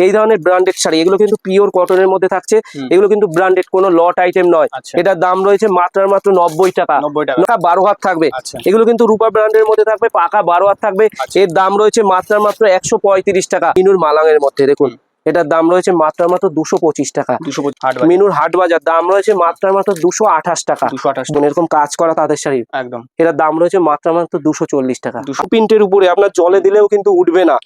এই ধরনের ব্র্যান্ডেড শাড়ি, এগুলো কিন্তু পিওর কটনের মধ্যে থাকছে। এগুলো কিন্তু ব্র্যান্ডেড, কোনো লট আইটেম নয়। এটার দাম রয়েছে মাত্র 90 টাকা। 12 হাত থাকবে। এগুলো কিন্তু রূপা ব্র্যান্ডের মধ্যে থাকবে, পাকা 12 হাত থাকবে। এর দাম রয়েছে মাত্র 135 টাকা। মিনুর মালাঙের মধ্যে দেখুন, এটার দাম রয়েছে মাত্র 225 টাকা। মিনুর হাট বাজার দাম রয়েছে মাত্র 228 টাকা। এরকম কাজ করা তাঁতের শাড়ি একদম, এটার দাম রয়েছে মাত্র 240 টাকা। 200 প্রিন্টের উপরে আপনার জলে দিলেও কিন্তু উঠবে না।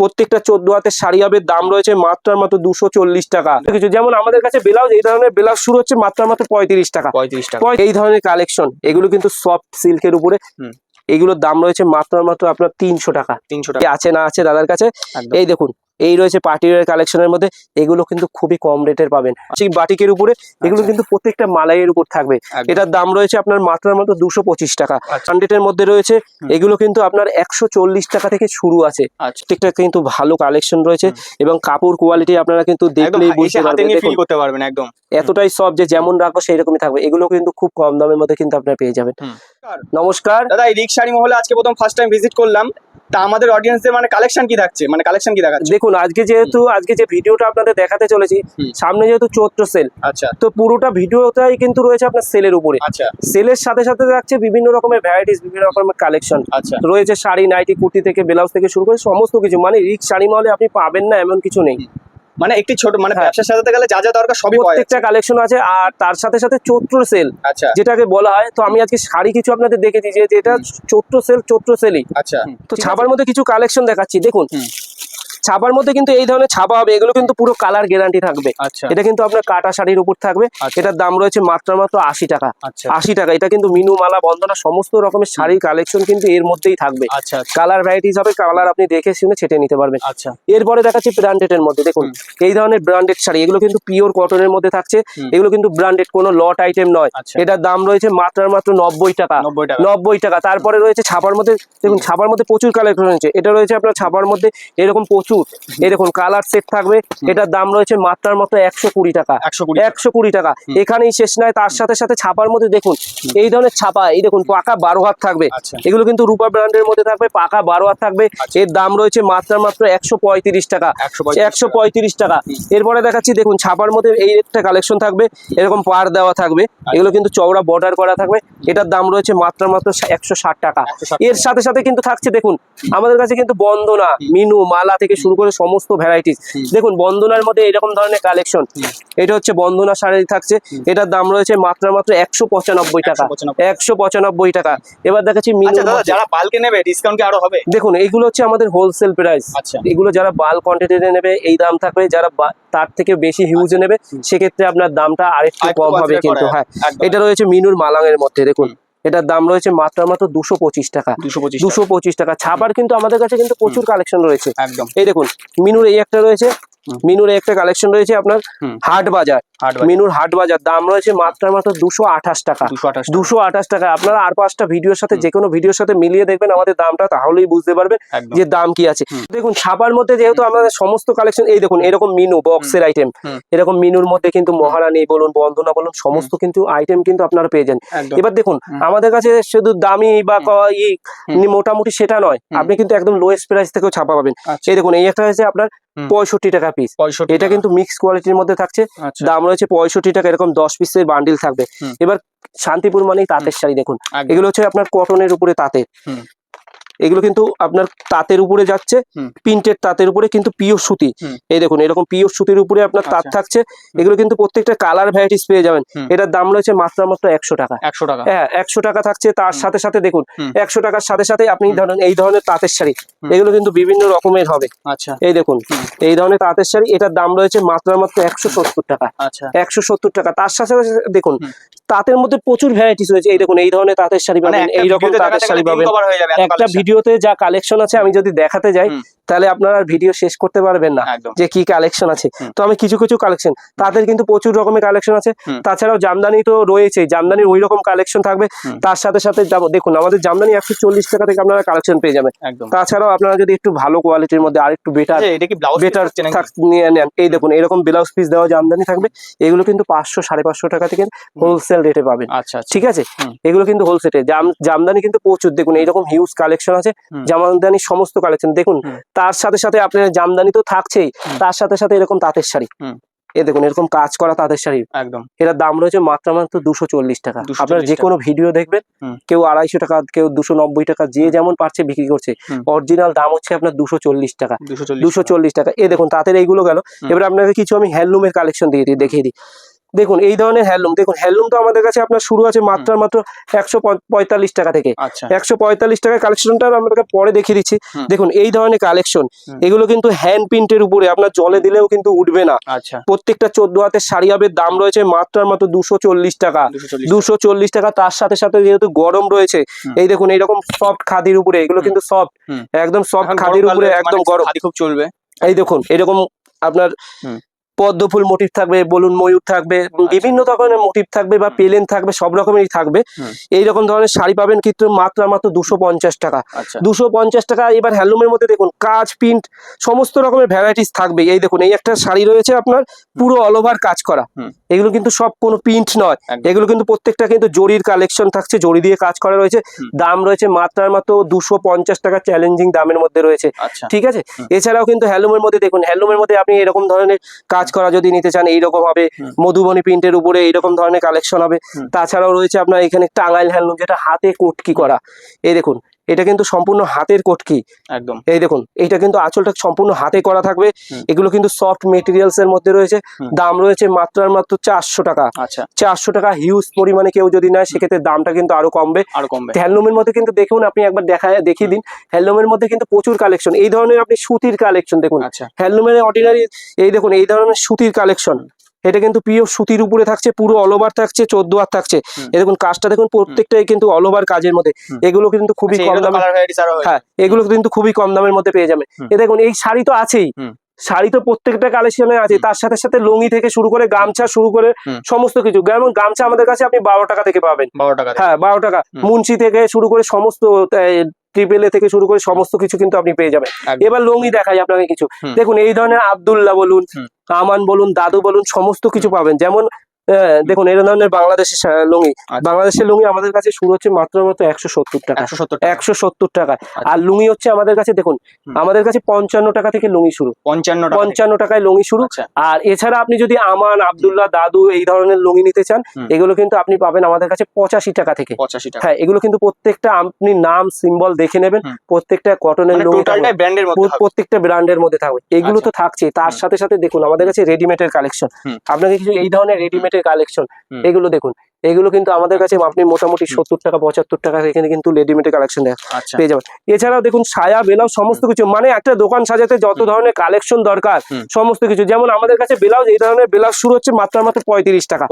প্রত্যেকটা 14 হাতের শাড়ি হবে, দাম রয়েছে মাত্র 240 টাকা। কিছু যেমন আমাদের কাছে ব্লাউজ, এই ধরনের ব্লাউজ শুরু হচ্ছে মাত্র 35 টাকা। এই ধরনের কালেকশন, এগুলো কিন্তু সফট সিল্কের উপরে, এগুলোর দাম রয়েছে মাত্র আপনার 300 টাকা। 300 টাকা আছে না আছে দাদার কাছে। এই দেখুন, এই রয়েছে পার্টিওয়ার কালেকশনের মধ্যে, এগুলো কিন্তু খুবই কম রেটের পাবেন। বাটিকের উপরে এগুলো কিন্তু প্রত্যেকটা মালাইয়ের উপর থাকবে। এটার দাম রয়েছে আপনার মাত্র 225 টাকা। হান্ড্রেডের মধ্যে রয়েছে, এগুলো কিন্তু আপনার 140 টাকা থেকে শুরু আছে। প্রত্যেকটা কিন্তু ভালো কালেকশন রয়েছে এবং কাপড় কোয়ালিটি আপনারা কিন্তু দেখলেই বুঝতে পারবেন। একদম এতটাই সফট যে যেমন রাখো সেই রকমই থাকবে। এগুলো কিন্তু খুব কম দামের মধ্যে কিন্তু আপনারা পেয়ে যাবেন। নমস্কার দাদা, এই রিক শাড়ি মহলে আজকে প্রথম ফার্স্ট টাইম ভিজিট করলাম। তা আমাদের অডিয়েন্সদের মানে কালেকশন কি থাকছে, মানে কালেকশন কি দেখাচ্ছে? দেখুন, আজকে যে ভিডিওটা আপনাদের দেখাতে চলেছি, সামনে যেহেতু চৈত্র সেল, তো পুরোটা ভিডিওটাই কিন্তু রয়েছে আপনার সেলের উপরে। সেলের সাথে সাথে থাকছে বিভিন্ন রকমের ভ্যারাইটিস, বিভিন্ন রকমের কালেকশন রয়েছে। শাড়ি, নাইটি, কুর্তি থেকে ব্লাউজ থেকে শুরু করে সমস্ত কিছু, মানে রিক শাড়ি মহলে আপনি পাবেন না এমন কিছু নেই। মানে একটি ছোট মানে ব্যবসা সাজাতে গেলে যা যা দরকার সবই প্রত্যেকটা কালেকশন আছে। আর তার সাথে সাথে চৈত্র সেল যেটাকে বলা হয়, তো আমি আজকে শাড়ি কিছু আপনাদের দেখেছি যে এটা চৈত্র সেলই। তো ছাপার মধ্যে কিছু কালেকশন দেখাচ্ছি। দেখুন, ছাপার মধ্যে কিন্তু এই ধরনের ছাপা হবে, এগুলো কিন্তু পুরো কালার গ্যারান্টি থাকবে। এটা কিন্তু আপনার কাটা শাড়ির উপর থাকবে। এটার দাম রয়েছে মাত্র 80 টাকা। 80 টাকা। এটা কিন্তু মিনু, মালা, বন্দনা সমস্ত রকমের শাড়ির কালেকশন কিন্তু এর মধ্যেই থাকবে। কালার ভ্যারাইটিস হবে, কালার আপনি দেখে শুনে ছেটে নিতে পারবেন। এরপরে দেখাচ্ছি ব্র্যান্ডেড এর মধ্যে। দেখুন, এই ধরনের ব্র্যান্ডেড শাড়ি, এগুলো কিন্তু পিওর কটনের মধ্যে থাকছে। এগুলো কিন্তু ব্র্যান্ডেড, কোনো লট আইটেম নয়। এটার দাম রয়েছে মাত্র 90 টাকা। 90 টাকা। তারপরে রয়েছে ছাপার মধ্যে। দেখুন, ছাপার মধ্যে প্রচুর কালেকশন রয়েছে। এটা রয়েছে আপনার ছাপার মধ্যে এরকম প্রচুর, এই দেখুন কালার সেট থাকবে। এটার দাম রয়েছে মাত্র 120 টাকা। 120 টাকা। এখানেই শেষ নয়, তার সাথে সাথে ছাপার মধ্যে দেখুন এই ধরনের ছাপা, এই দেখুন পাকা 12 হাত থাকবে। এগুলো কিন্তু রূপা ব্র্যান্ডের মধ্যে থাকবে, পাকা 12 হাত থাকবে। এর দাম রয়েছে মাত্র 135 টাকা। 135 টাকা। এরপরে দেখাচ্ছি, দেখুন ছাপার মধ্যে এই একটা কালেকশন থাকবে, এরকম পার দেওয়া থাকবে। এগুলো কিন্তু চওড়া বর্ডার করা থাকবে। এটার দাম রয়েছে মাত্র 160 টাকা। এর সাথে সাথে কিন্তু থাকছে, দেখুন আমাদের কাছে কিন্তু বন্দনা, মিনু, মালা থেকে শুরু করে সমস্ত ভ্যারাইটিস। দেখুন, বন্দনার মধ্যে এরকম ধরনের কালেকশন, এটা হচ্ছে বন্দনা শাড়ি থাকছে। এটার দাম রয়েছে মাত্র 195 টাকা। 195 টাকা। এবার দেখাচ্ছি মিনু। যারা বাল্কে নেবে ডিসকাউন্ট কি আরো হবে? দেখুন, এগুলো হচ্ছে আমাদের হোলসেল প্রাইস। এগুলো যারা বাল্ক কোয়ান্টিটিতে নেবে এই দাম থাকবে, যারা তার থেকে বেশি হিউজে নেবে সেক্ষেত্রে আপনার দামটা আরেকটু কম হবে। কিন্তু হ্যাঁ, এটা রয়েছে মিনুর মালাঙের মধ্যে। দেখুন, এটার দাম রয়েছে মাত্র 225 টাকা। 225 টাকা। ছাপার কিন্তু আমাদের কাছে কিন্তু প্রচুর কালেকশন রয়েছে। এই দেখুন, মিনুর এই একটা রয়েছে, মিনুর একটা কালেকশন রয়েছে আপনার হাট বাজার। মিনুর হাট বাজার দাম রয়েছে মাত্র 228 টাকা। 228 টাকা। আপনারা আর 5টা ভিডিওর সাথে, যে কোনো ভিডিওর সাথে মিলিয়ে দেখবেন আমাদের দামটা, তাহলেই বুঝতে পারবেন যে দাম কি আছে। দেখুন, ছাপার মধ্যে যেহেতু আমাদের সমস্ত কালেকশন, এই দেখুন এরকম মিনু বক্সের আইটেম, এরকম মিনুর মধ্যে কিন্তু মহারানী বলুন, বন্দনা বলুন, সমস্ত কিন্তু আইটেম কিন্তু আপনারা পেয়ে যান। এবার দেখুন, আমাদের কাছে শুধু দামি বা মোটামুটি সেটা নয়, আপনি কিন্তু একদম লোয়েস্ট প্রাইস থেকেও ছাপা পাবেন। এই দেখুন, এই একটা হয়েছে আপনার 65 টাকা পিস। এটা কিন্তু মিক্স কোয়ালিটির মধ্যে থাকছে। দাম রয়েছে 65 টাকা। এরকম 10 পিসের বান্ডিল থাকবে। এবার শান্তিপুর মানেই তাঁতের শাড়ি। দেখুন, এগুলো হচ্ছে আপনার কটনের উপরে তাঁতের। এগুলো কিন্তু আপনার তাঁতের উপরে যাচ্ছে, প্রিন্টেড তাঁতের উপরে, কিন্তু পিওর সুতি। এই দেখুন, এরকম পিওর সুতির উপরে আপনার তাঁত থাকছে। এগুলো কিন্তু প্রত্যেকটা কালার ভ্যারাইটিস পেয়ে যাবেন। এটার দাম রয়েছে মাত্র 100 টাকা। 100 টাকা। হ্যাঁ, 100 টাকা থাকছে। তার সাথে সাথে দেখুন 100 টাকার সাথে সাথে আপনি ধরেন এই ধরনের তাঁতের শাড়ি, এগুলো কিন্তু বিভিন্ন রকমের হবে। এই দেখুন, এই ধরনের তাঁতের শাড়ি, এটার দাম রয়েছে মাত্র 170 টাকা। 170 টাকা। তার সাথে সাথে দেখুন তাঁতের মধ্যে প্রচুর ভ্যারাইটিস রয়েছে। এই দেখুন, এই ধরনের তাঁতের শাড়ি পাবেন, এইরকম তাঁতের শাড়ি পাবেন। একটা ভিডিওতে যা কালেকশন আছে আমি যদি দেখাতে যাই তাহলে আপনারা ভিডিও শেষ করতে পারবেন না যে কি কালেকশন আছে। তো আমি কিছু কিছু কালেকশন, তাদের কিন্তু প্রচুর রকমের কালেকশন আছে। তাছাড়াও জামদানি তো রয়েছে, জামদানির ওই রকম কালেকশন থাকবে। তার সাথে সাথে দেখুন, আমাদের জামদানি 140 টাকা থেকে আপনারা কালেকশন পেয়ে যাবেন। তাছাড়াও আপনারা যদি একটু ভালো কোয়ালিটির মধ্যে আরেকটু বেটার নিয়ে নেন, এই দেখুন এরকম ব্লাউজ পিস দেওয়া জামদানি থাকবে। এগুলো কিন্তু 500-550 টাকা থেকে হোলসেল রেটে পাবেন। ঠিক আছে, এগুলো কিন্তু হোলসেলে। জামদানি কিন্তু প্রচুর, দেখুন এইরকম হিউজ কালেকশন আছে জামদানি, সমস্ত কালেকশন। দেখুন, তার সাথে সাথে আপনার জামদানি তো থাকছেই, তার সাথে সাথে এরকম তাঁতের শাড়ি, এ দেখুন এরকম কাজ করা তাঁতের শাড়ি, একদম এটার দাম রয়েছে মাত্র 240 টাকা। 240 আপনারা যে কোনো ভিডিও দেখবেন, কেউ 250 টাকা, কেউ 290 টাকা, যে যেমন পারছে বিক্রি করছে। অরিজিনাল দাম হচ্ছে আপনার 240 টাকা, 240 টাকা। এ দেখুন তাঁতের এইগুলো গেল। এবার আপনাকে কিছু আমি হ্যান্ডলুমের কালেকশন দেখিয়ে দিই। দেখুন এই ধরনের হ্যান্ডলুম, দেখুন হ্যান্ডলুম তো আমাদের কাছে আপনার শুরু আছে মাত্র 145 টাকা থেকে। 145 টাকার কালেকশনটা আপনাকে পরে দেখিয়ে দিচ্ছি। দেখুন এই ধরনের কালেকশন, এগুলো কিন্তু হ্যান্ড প্রিন্টের উপরে, আপনার জলে দিলেও কিন্তু উঠবে না। প্রত্যেকটা 14 হাতের শাড়ি হবে, দাম রয়েছে মাত্র 240 টাকা, 240 টাকা। তার সাথে সাথে যেহেতু গরম রয়েছে, এই দেখুন এইরকম সফট খাদির উপরে, এগুলো কিন্তু সফট, একদম সফট খাদির উপরে, একদম গরম, খুব চলবে। এই দেখুন এরকম আপনার পদ্ম ফুল মোটিভ থাকবে, বলুন ময়ূর থাকবে, বিভিন্ন ধরনের মোটিভ থাকবে বা প্লেন থাকবে, সব রকমেরই থাকবে। এইরকম ধরনের শাড়ি পাবেন কিন্তু মাত্র 250 টাকা, 250 টাকা। এবার হ্যান্ডলুমের মধ্যে দেখুন কাজ, প্রিন্ট, সমস্ত রকমের ভ্যারাইটিস থাকবে। এই দেখুন এই একটা শাড়ি রয়েছে আপনার পুরো অল ওভার কাজ করা, এগুলো কিন্তু সব কোনো প্রিন্ট নয়, এগুলো কিন্তু প্রত্যেকটা কিন্তু জরির কালেকশন থাকছে, জরি দিয়ে কাজ করা রয়েছে। দাম রয়েছে মাত্র 250 টাকা, চ্যালেঞ্জিং দামের মধ্যে রয়েছে, ঠিক আছে। এছাড়াও কিন্তু হ্যান্ডলুমের মধ্যে দেখুন, হ্যান্ডলুমের মধ্যে আপনি এরকম ধরনের কাজ করা যদি নিতে চান, এইরকম হবে মধুবনী প্রিন্টের উপরে, এইরকম ধরনের কালেকশন হবে। তাছাড়াও রয়েছে আপনার এখানে টাঙ্গাইল হ্যান্ডলুম, যেটা হাতে কোটকি করা, এই দেখুন এটা কিন্তু সম্পূর্ণ হাতের কোটকি, একদম। এই দেখুন এইটা কিন্তু আঁচলটা সম্পূর্ণ হাতে করা থাকবে। এগুলো কিন্তু সফট মেটেরিয়ালস এর মধ্যে রয়েছে, দাম রয়েছে মাত্র 400 টাকা, 400 টাকা। হিউজ পরিমাণে কেউ যদি নেয় সেক্ষেত্রে দামটা কিন্তু আরো কমবে। হ্যান্ডলুমের মধ্যে কিন্তু দেখুন, আপনি একবার দেখিয়ে দিন, হ্যান্ডলুমের মধ্যে কিন্তু প্রচুর কালেকশন। এই ধরনের আপনি সুতির কালেকশন দেখুন, হ্যান্ডলুমের অর্ডিনারি, এই দেখুন এই ধরনের সুতির কালেকশন, এটা কিন্তু পিওর সুতির উপরে থাকছে, পুরো অল ওভার থাকছে, 14 হাত থাকছে। এই দেখুন কাজটা দেখুন, প্রত্যেকটাই কিন্তু অল ওভার কাজের মধ্যে। এগুলো কিন্তু খুবই কম দামে, হ্যাঁ এগুলো কিন্তু খুবই কম দামের মধ্যে পেয়ে যাবে। এই দেখুন এই শাড়ি তো আছেই, শাড়ি তো প্রত্যেকটা কালেকশনে আছে, তার সাথে সাথে লুঙ্গি থেকে শুরু করে গামছা শুরু করে সমস্ত কিছু। যেমন গামছা আমাদের কাছে আপনি 12 টাকা থেকে পাবেন, 12 টাকা, হ্যাঁ 12 টাকা। মুন্সি থেকে শুরু করে সমস্ত ট্রিপল এ থেকে শুরু করে সমস্ত কিছু কিন্তু আপনি পেয়ে যাবেন। এবার লুঙ্গি দেখাই আপনাকে কিছু। দেখুন এই ধরনের আব্দুল্লাহ বলুন, আমান বলুন, দাদু বলুন, সমস্ত কিছু পাবেন। যেমন দেখুন এই ধরনের বাংলাদেশের লুঙ্গি, বাংলাদেশের লুঙ্গি আমাদের কাছে শুরু হচ্ছে মাত্র 170 টাকা, 170 টাকা। আর লুঙ্গি হচ্ছে আমাদের কাছে দেখুন, আমাদের কাছে 55 টাকা থেকে লুঙ্গি শুরু, 55 টাকায় লুঙ্গি শুরু। আর এছাড়া আপনি যদি আমান, আব্দুল্লাহ, দাদু এই ধরনের লুঙ্গি নিতে চান, এগুলো কিন্তু আপনি পাবেন আমাদের কাছে 85 টাকা থেকে। হ্যাঁ এগুলো কিন্তু প্রত্যেকটা আপনি নাম সিম্বল দেখে নেবেন, প্রত্যেকটা কটনের লুঙ্গি, প্রত্যেকটা ব্র্যান্ডের মধ্যে থাকবে। এগুলো তো থাকছে, তার সাথে সাথে দেখুন আমাদের কাছে রেডিমেডের কালেকশন। আপনাকে কিছু এই ধরনের রেডিমেডের কালেকশন, এগুলো দেখুন, এগুলো কিন্তু আমাদের কাছে আপনি মোটামুটি 70 টাকা 75 টাকা এখানে কিন্তু রেডিমেডের কালেকশন পেয়ে যাবেন। এছাড়াও দেখুন সায়া, ব্লাউজ, সমস্ত কিছু, মানে একটা দোকান সাজাতে যত ধরনের কালেকশন দরকার সমস্ত কিছু। যেমন আমাদের কাছে ব্লাউজ, এই ধরনের ব্লাউজ শুরু হচ্ছে মাত্র 35 টাকা,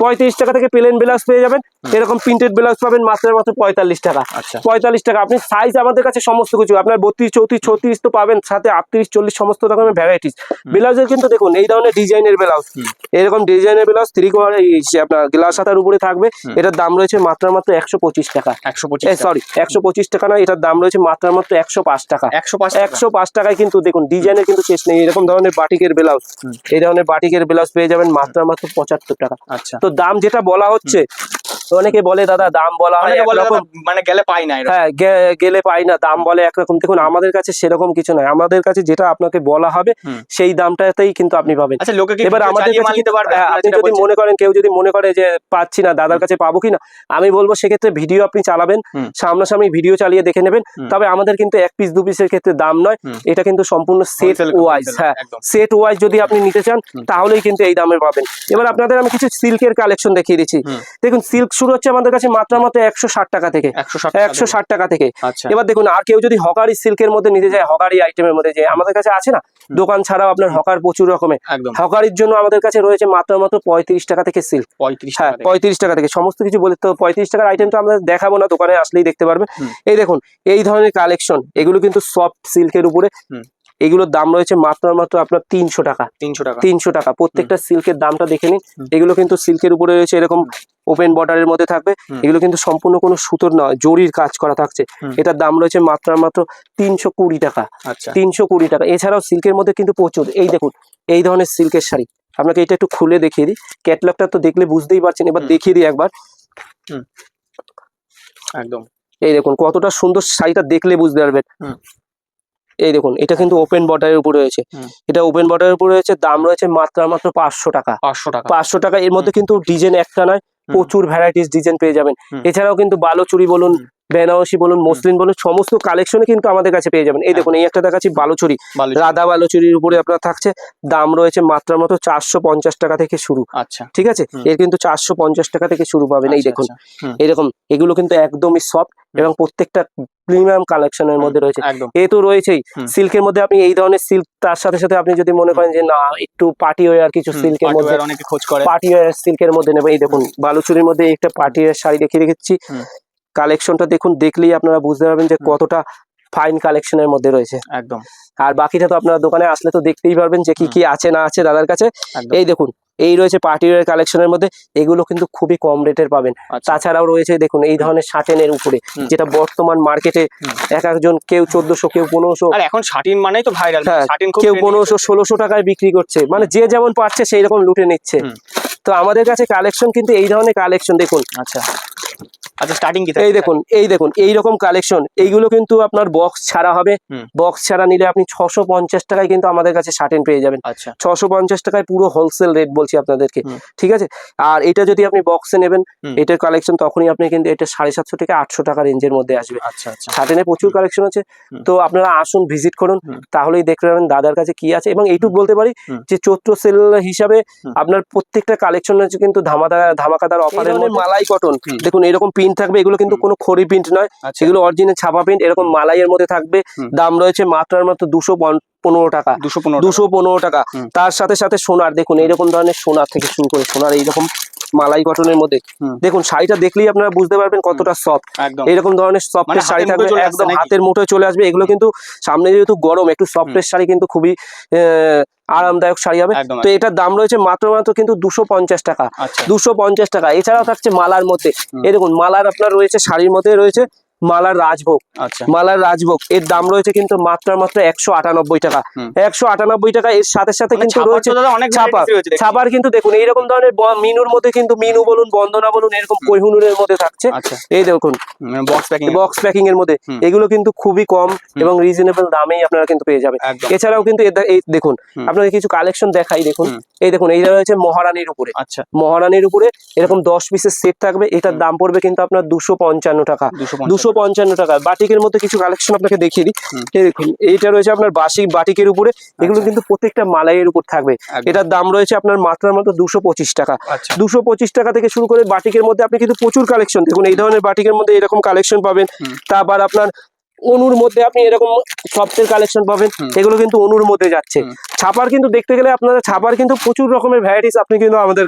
35 টাকা থেকে প্লেন ব্লাউজ পেয়ে যাবেন। এরকম প্রিন্টেড ব্লাউজ পাবেন মাত্র 45 টাকা, 45 টাকা। আপনি সাইজ আমাদের কাছে সমস্ত কিছু, আপনার 32, 34, 36 তো পাবেন, সাথে 38, 40 সমস্ত রকমের ভ্যারাইটিস ব্লাউজের কিন্তু দেখুন এই ধরনের ডিজাইনের ব্লাউজ, এরকম ডিজাইনের ব্লাউজ 3 কোয়ার্টার আপনার গ্লাস হাতার উপরে থাকবে। এটার দাম রয়েছে মাত্র 125 টাকা, 125 টাকা না, এটার দাম রয়েছে মাত্র 105 টাকা, 105 টাকায়। কিন্তু দেখুন ডিজাইনের কিন্তু শেষ নেই, এরকম ধরনের বাটিকের ব্লাউজ, এই ধরনের বাটিকের ব্লাউজ পেয়ে যাবেন মাত্র 75 টাকা। তো দাম যেটা বলা হচ্ছে, অনেকে বলে দাদা দাম বলা হয় একরকম, মানে গেলে পাই না, হ্যাঁ গেলে পাই না, দাম বলে একরকম। দেখুন আমাদের কাছে সেরকম কিছু নয়, আমাদের কাছে যেটা আপনাকে বলা হবে সেই দামটাতেই কিন্তু আপনি পাবেন। এবার আমাদের আপনি যদি মনে করেন, কেউ যদি মনে করে যে পাচ্ছি না, দাদার কাছে পাবো কিনা, আমি বলবো সেক্ষেত্রে ভিডিও আপনি চালাবেন, সামনাসামনি ভিডিও চালিয়ে দেখে নেবেন। তবে আমাদের কিন্তু 1 পিস 2 পিসের ক্ষেত্রে দাম নয়, এটা কিন্তু সম্পূর্ণ সেট ওয়াইজ। হ্যাঁ সেট ওয়াইজ যদি আপনি নিতে চান তাহলেই কিন্তু এই দামে পাবেন। এবার আপনাদের আমি কিছু সিল্কের কালেকশন দেখিয়ে দিচ্ছি। দেখুন সিল্ক শুরু হচ্ছে আমাদের কাছে মাত্র 160 টাকা থেকে, 160 টাকা থেকে। এবার দেখুন আর কেউ যদি হকারি সিল্কের মধ্যে নিতে চায়, হকারি আইটেমের মধ্যে, যে আমাদের কাছে আছে না দোকান ছাড়াও আপনার হকার প্রচুর রকমের, হকারির জন্য আমাদের কাছে রয়েছে মাত্র 35 টাকা থেকে সিল্ক। হ্যাঁ 35 টাকা থেকে সমস্ত কিছু বলে। তো 35 টাকার আইটেম তো আমরা দেখাবো না, দোকানে আসলেই দেখতে পারবেন। এই দেখুন এই ধরনের কালেকশন, এগুলো কিন্তু সফট সিল্কের উপরে, এগুলোর দাম রয়েছে মাত্র আপনার 300 টাকা, 300 টাকা। প্রত্যেকটা সিল্কের দামটা দেখে নিন, এগুলো কিন্তু সিল্কের উপরে রয়েছে, এরকম ওপেন বর্ডারের মধ্যে থাকবে। এগুলো কিন্তু সম্পূর্ণ কোনো সুতোর নয়, জরির কাজ করা থাকছে। এটার দাম রয়েছে মাত্র 320 টাকা, 320 টাকা। এছাড়াও সিল্কের মধ্যে কিন্তু প্রচুর, এই দেখুন এই ধরনের সিল্কের শাড়ি, আপনাকে এটা একটু খুলে দেখিয়ে দিই, ক্যাটলগটা তো দেখলে বুঝতেই পারছেন, এবার দেখিয়ে দিই একবার। একদম এই দেখুন কতটা সুন্দর, শাড়িটা দেখলে বুঝতে পারবেন। এই দেখুন এটা কিন্তু ওপেন বর্ডারের উপরে রয়েছে, এটা ওপেন বর্ডারের উপরে রয়েছে, দাম রয়েছে মাত্র 500 টাকা। 500 টাকা। এর মধ্যে কিন্তু ডিজাইন একটা নয়, প্রচুর ভ্যারাইটিস ডিজাইন পেয়ে যাবেন। এছাড়াও কিন্তু বালুচুরি বলুন, বেনারসি বলুন, মসলিন বলুন, সমস্ত কালেকশনে কিন্তু আমাদের কাছে পেয়ে যাবেন। এই দেখুন এই একটা দেখাচ্ছি বালুচুরি, রাধা বালুচুরির উপরে আপনার থাকছে, দাম রয়েছে মাত্র 450 টাকা থেকে শুরু। আচ্ছা, ঠিক আছে, এর কিন্তু 450 টাকা থেকে শুরু পাবেন। এই দেখুন এরকম, এগুলো কিন্তু একদমই সফট এবং প্রত্যেকটা প্রিমিয়াম কালেকশনের মধ্যে রয়েছে। এ তো রয়েছেই সিল্কের মধ্যে, আপনি এই ধরনের সিল্ক, তার সাথে সাথে আপনি যদি মনে করেন যে না একটু পার্টি ওয়্যার কিছু সিল্কের মধ্যে, অনেকে খোঁজ করে পার্টি ওয়্যার সিল্কের মধ্যে নেবেন। এই দেখুন বালুচুরির মধ্যে একটা পার্টি ওয়্যার শাড়ি দেখিয়ে রেখেছি, কালেকশনটা দেখুন, দেখলেই আপনারা বুঝতে পারবেন যে কতটা ফাইন কালেকশনের মধ্যে রয়েছে। একদম। আর বাকিটা তো আপনারা দোকানে আসলে তো দেখতেই পারবেন যে কি কি আছে না আছে দাদার কাছে। এই দেখুন এই রয়েছে পার্টি ওয়্যার কালেকশনের মধ্যে, এগুলো কিন্তু খুবই কম রেটের পাবেন। তাছাড়াও রয়েছে দেখুন এই ধরনের শাটিনের উপরে, যেটা বর্তমান মার্কেটে এক একজন কেউ 1400, কেউ 1500, আর এখন শাটিন মানেই তো ভাইরাল, শাটিন কেউ 1500 1600 টাকায় বিক্রি করছে, মানে যে যেমন পাচ্ছে সেই রকম লুটে নিচ্ছে। তো আমাদের কাছে কালেকশন কিন্তু এই ধরনের কালেকশন দেখুন। আচ্ছা আচ্ছা, স্টার্টিং কি? এই দেখুন এই রকম কালেকশন, এইগুলো কিন্তু আপনার বক্স ছাড়া হবে, বক্স ছাড়া নিলে আপনি 650 টাকায় কিন্তু আমাদের কাছে শার্টেন পেয়ে যাবেন। 650 টাকায় পুরো হোলসেল রেট বলছি আপনাদেরকে, ঠিক আছে। আর এটা যদি আপনি বক্সে নেবেন, এটার কালেকশন তখনই আপনি কিন্তু এটা 750 থেকে 800 টাকা রেঞ্জের মধ্যে আসবে। শার্টেনে প্রচুর কালেকশন আছে, তো আপনারা আসুন, ভিজিট করুন, তাহলেই দেখতে পাবেন দাদার কাছে কি আছে। এবং এইটুকু বলতে পারি যে চৈত্র সেল হিসাবে আপনার প্রত্যেকটা কালেকশন হচ্ছে কিন্তু ধামাকাদার অফারের মধ্যে। মালাই কটন দেখুন এরকম প্রিন্ট থাকবে, এগুলো কিন্তু কোনো খড়ি প্রিন্ট নয়, এগুলো অরিজিনাল ছাপা প্রিন্ট, এরকম মালাইয়ের মধ্যে থাকবে। দাম রয়েছে মাত্র 215 টাকা। 215 টাকা। তার সাথে সাথে সোনার, দেখুন এইরকম ধরনের সোনার থেকে শুরু করে সোনার এইরকম মালাই কটনের মধ্যে দেখুন, শাড়িটা দেখলেই আপনারা বুঝতে পারবেন কতটা সফট। এরকম ধরনের সফটের শাড়ি থাকবে, একদম হাতের মুঠোয় চলে আসবে। এগুলো কিন্তু সামনে যেহেতু গরম, একটু সফটের শাড়ি কিন্তু খুবই আরামদায়ক শাড়ি হবে। তো এটার দাম রয়েছে মাত্র কিন্তু 250 টাকা। 250 টাকা। এছাড়াও থাকছে মালার মধ্যে, এই দেখুন মালার আপনার রয়েছে, শাড়ির মধ্যে রয়েছে মালার রাজভোগ। মালার রাজভোগ এর দাম রয়েছে কিন্তু মাত্র 198 টাকা। 198 টাকা। এর সাথে সাথে কিন্তু রয়েছে ছাপার, কিন্তু দেখুন এইরকম ধরনের মিনুর মধ্যে কিন্তু মিনু বলুন, বন্দনা বলুন, এরকম কোহিনুরের মধ্যে থাকছে। এই দেখুন বক্স প্যাকিং এর মধ্যে, এগুলো কিন্তু খুবই কম এবং রিজনেবল দামেই আপনারা কিন্তু পেয়ে যাবেন। এছাড়াও কিন্তু এই দেখুন আপনাদের কিছু কালেকশন দেখাই। দেখুন এই দেখুন এইটা রয়েছে মহারানীর উপরে। মহারানীর উপরে এরকম 10 পিসের সেট থাকবে, এটার দাম পড়বে কিন্তু আপনার 255 টাকা। 255 টাকা। বাটিকের মধ্যে কিছু কালেকশন আপনাকে দেখিয়ে দিই। এই দেখুন এইটা রয়েছে আপনার বাটিকের উপরে, এগুলো কিন্তু প্রত্যেকটা মালাইয়ের উপর থাকবে। এটার দাম রয়েছে আপনার মাত্র 225 টাকা। 225 টাকা থেকে শুরু করে বাটিকের মধ্যে আপনি কিন্তু প্রচুর কালেকশন, দেখুন এই ধরনের বাটিকের মধ্যে এরকম কালেকশন পাবেন। তারপর আপনার অনুর মধ্যে আপনি এরকম সফটের কালেকশন পাবেন, এগুলো কিন্তু অনুর মধ্যে যাচ্ছে। ছাপার কিন্তু দেখতে গেলে আপনারা ছাপার কিন্তু প্রচুর রকমের ভ্যারাইটিস আপনি কিন্তু আমাদের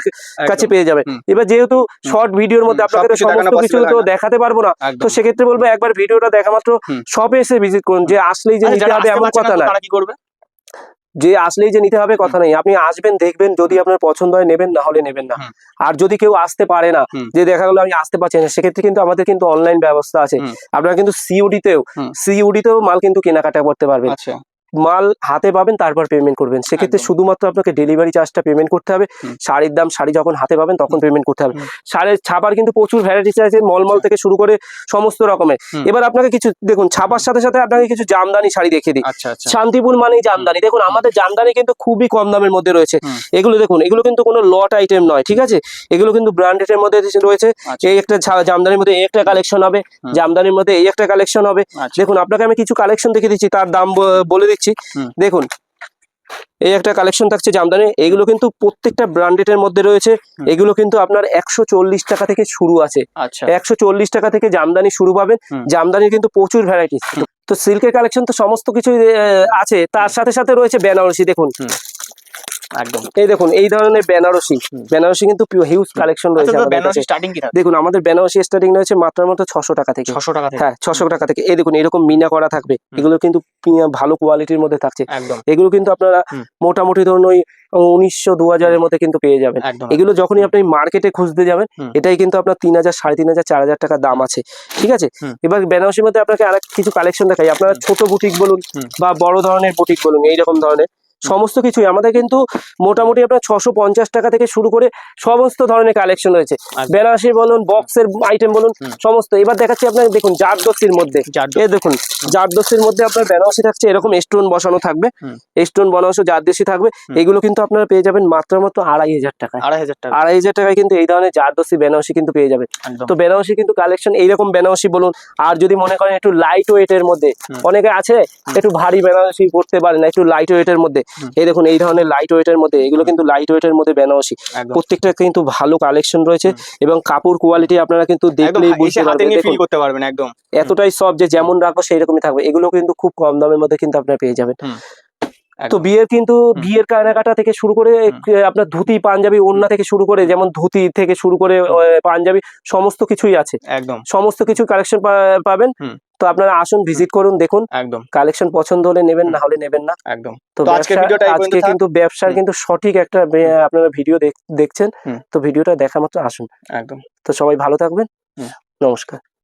কাছে পেয়ে যাবেন। এবার যেহেতু শর্ট ভিডিওর মধ্যে আপনাকে তো সমস্ত কিছু তো দেখাতে পারবো না, তো সেক্ষেত্রে বলবো একবার ভিডিওটা দেখা মাত্র শপে এসে ভিজিট করুন। যে আসলেই যে নিতে হবে এমন কথা না, যে আসলেই যে নিতে হবে কথা নেই, আপনি আসবেন, দেখবেন, যদি আপনার পছন্দ হয় নেবেন, না হলে নেবেন না। আর যদি কেউ আসতে পারে না, যে দেখা গেলো আমি আসতে পারছি না, সেক্ষেত্রে কিন্তু আমাদের কিন্তু অনলাইন ব্যবস্থা আছে। আপনারা কিন্তু সিইউডিতেও মাল কিন্তু কেনাকাটা করতে পারবেন। মাল হাতে পাবেন, তারপর পেমেন্ট করবেন। সেক্ষেত্রে শুধুমাত্র আপনাকে ডেলিভারি চার্জটা পেমেন্ট করতে হবে। শাড়ির দাম, শাড়ি যখন হাতে পাবেন তখন পেমেন্ট করতে হবে। শাড়ির ছাপার কিন্তু প্রচুর ভ্যারাইটিস আছে, মলমল থেকে শুরু করে সমস্ত রকমের। এবার আপনাকে কিছু দেখুন ছাপার সাথে সাথে আপনাকে কিছু জামদানি শাড়ি দেখিয়ে দিই। শান্তিপুর মানেই জামদানি। দেখুন আমাদের জামদানি কিন্তু খুবই কম দামের মধ্যে রয়েছে। এগুলো দেখুন, এগুলো কিন্তু কোনো লট আইটেম নয়, ঠিক আছে, এগুলো কিন্তু ব্র্যান্ডেড মধ্যে রয়েছে। এই একটা জামদানির মধ্যে এই একটা কালেকশন হবে, জামদানির মধ্যে এই একটা কালেকশন হবে। দেখুন আপনাকে আমি কিছু কালেকশন দেখে দিচ্ছি, তার দাম বলে দিচ্ছি। দেখুন এই একটা কালেকশন থাকছে জামদানি, এগুলো কিন্তু প্রত্যেকটা ব্র্যান্ডেড মধ্যে রয়েছে। এগুলো কিন্তু আপনার 140 টাকা থেকে শুরু আছে। 140 টাকা থেকে জামদানি শুরু পাবেন। জামদানির কিন্তু প্রচুর ভ্যারাইটিস। তো সিল্কের কালেকশন তো সমস্ত কিছু আছে, তার সাথে সাথে রয়েছে বেনারসি। দেখুন একদম এই দেখুন এই ধরনের বেনারসি কিন্তু হিউজ কালেকশন রয়েছে। দেখুন আমাদের বেনারসি স্টার্টিং রয়েছে মাত্র 600 টাকা থেকে। 600 টাকা, হ্যাঁ 600 টাকা থেকে। এই দেখুন এরকম মিনা করা থাকবে, এগুলো কিন্তু ভালো কোয়ালিটির মধ্যে থাকছে। এগুলো কিন্তু আপনারা মোটামুটি ধরুন ওই 1900-2000 এর মধ্যে কিন্তু পেয়ে যাবেন। এগুলো যখনই আপনি মার্কেটে খুঁজতে যাবেন, এটাই কিন্তু আপনার 3000, 3500, 4000 টাকা দাম আছে, ঠিক আছে। এবার বেনারসির মধ্যে আপনাকে আরেক কিছু কালেকশন দেখাই। আপনারা ছোট বুটিক বলুন বা বড় ধরনের বুটিক বলুন, এইরকম ধরনের সমস্ত কিছুই আমাদের কিন্তু মোটামুটি আপনার 650 টাকা থেকে শুরু করে সমস্ত ধরনের কালেকশন রয়েছে, বেনারসি বলুন, বক্সের আইটেম বলুন, সমস্ত। এবার দেখাচ্ছি আপনার, দেখুন জারদস্তির মধ্যে, এই দেখুন জারদস্তির মধ্যে আপনার বেনারসি থাকছে, এরকম স্টোন বসানো থাকবে, স্টোন বনারসি জারদস্তি থাকবে। এগুলো কিন্তু আপনারা পেয়ে যাবেন মাত্র 2500 টাকায়। 2500 টাকায় কিন্তু এই ধরনের জারদস্তি বেনারসি কিন্তু পেয়ে যাবেন। তো বেনারসি কিন্তু কালেকশন এইরকম বেনারসি বলুন, আর যদি মনে করেন একটু লাইট ওয়েটের মধ্যে, অনেকে আছে একটু ভারী বেনারসি পড়তে পারে না, একটু লাইট ওয়েটের মধ্যে, এই দেখুন এই ধরনের লাইট ওয়েটের মধ্যে, এগুলো কিন্তু লাইট ওয়েটের মধ্যে বেনারসি, প্রত্যেকটা কিন্তু ভালো কালেকশন রয়েছে এবং কাপড় কোয়ালিটি আপনারা কিন্তু দেখলেই বুঝতে পারবেন, একদম এতটাই সব যে যেমন রাখো সেই রকমই থাকবে। এগুলো কিন্তু খুব কম দামের মধ্যে কিন্তু আপনারা পেয়ে যাবেন। তো বিয়ের কেনাকাটা থেকে শুরু করে আপনার ধুতি পাঞ্জাবি ওড়না থেকে শুরু করে, যেমন ধুতি থেকে শুরু করে পাঞ্জাবি সমস্ত কিছুই আছে, একদম সমস্ত কিছু কালেকশন পাবেন। তো আপনারা আসুন, ভিজিট করুন, দেখুন, একদম কালেকশন পছন্দ হলে নেবেন, না হলে নেবেন না। একদম। তো আজকে কিন্তু ব্যবসার কিন্তু সঠিক একটা আপনারা ভিডিও দেখছেন, তো ভিডিওটা দেখা মাত্র আসুন। একদম। তো সবাই ভালো থাকবেন, নমস্কার।